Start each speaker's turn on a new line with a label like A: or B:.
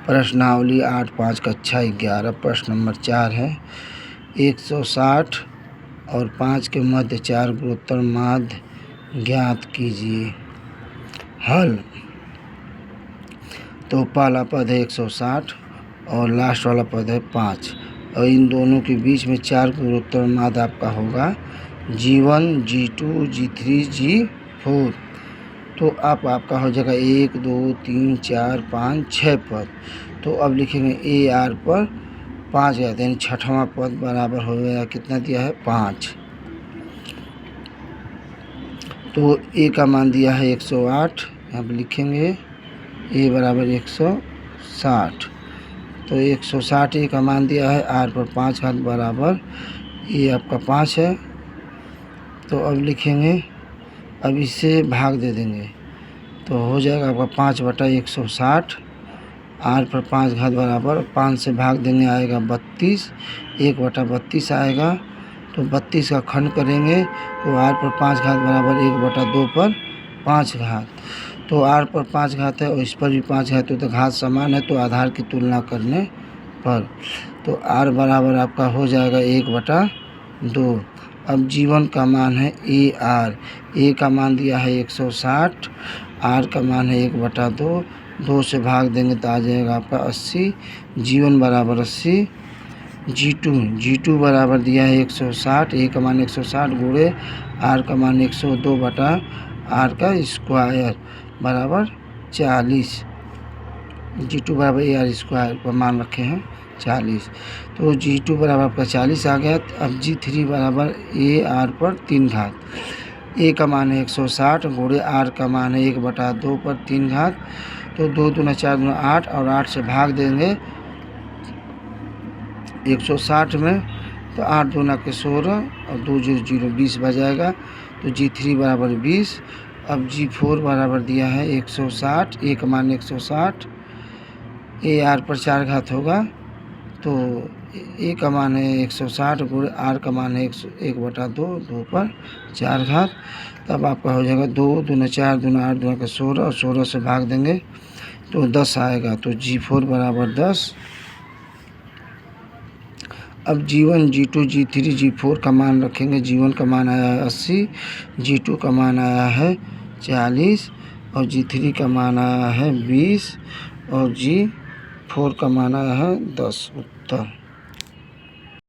A: प्रश्नावली 8 5 कक्षा 11 प्रश्न नंबर 4 है। 160 और 5 के मध्य 4 गुणोत्तर माध्य ज्ञात कीजिए। हल तो पहला पद है 160 और लास्ट वाला पद है 5 और इन दोनों के बीच में 4 गुणोत्तर माध्य आपका होगा G1 G2 G3 G4। तो अब आपका हो जाएगा 1 2 3 4 5 6 पद। तो अब लिखेंगे ए आर पर 5 गया यानी छठवां पद बराबर हो गया कितना दिया है 5। तो ए का मान दिया है 108, यहाँ पर लिखेंगे ए बराबर 160। तो 160 ए का मान दिया है, आर पर 5 घात बराबर ए आपका 5 है। तो अब लिखेंगे, अब इससे भाग दे देंगे तो हो जाएगा आपका 5/160, आर पर 5 घात बराबर 5 से भाग देंगे आएगा 32, 1/32 आएगा। तो 32 का खंड करेंगे तो आर पर 5 घात बराबर 1/2 पर 5 घात। तो आर पर 5 घात है और इस पर भी 5 घात, तो घात समान है तो आधार की तुलना करने पर तो आर बराबर आपका हो जाएगा 1/2। अब जीवन का मान है ए आर, ए का मान दिया है 160, आर का मान है 1/2, 2 से भाग देंगे तो आ जाएगा आपका 80, जीवन बराबर 80। G2 बराबर दिया है 160, ए का मान 160 गुणे आर का मान 102 बटा आर का स्क्वायर बराबर 40। G2 बराबर ए आर स्क्वायर पर मान रखे हैं 40। तो G2 बराबर आपका 40 आ गया। अब G3 बराबर ए आर पर 3 घात, ए का मान है 160 गुणे आर का मान है 1/2 पर 3 घात। तो 2 दूना 4 दूना 8 और 8 से भाग देंगे 160 में तो 8 दूना के 16 और 2 0 0 20 बजाएगा। तो G3 बराबर 20। अब G4 बराबर दिया है 160, ए का मान 160, ए आर पर 4 घात होगा तो ए का मान है 160 गुणे आर का मान है 1/2, 2 पर 4 घात। तब आपका हो जाएगा 2 दूना 4 दूना 8 दूना का 16 और 16 से भाग देंगे तो 10 आएगा। तो G4 बराबर 10। अब G1 G2 G3 G4 का मान रखेंगे। G1 का मान आया है 80, G2 का मान आया है 40 और G3 का मान आया है 20 और G4 का मान आया है 10। उत्तर।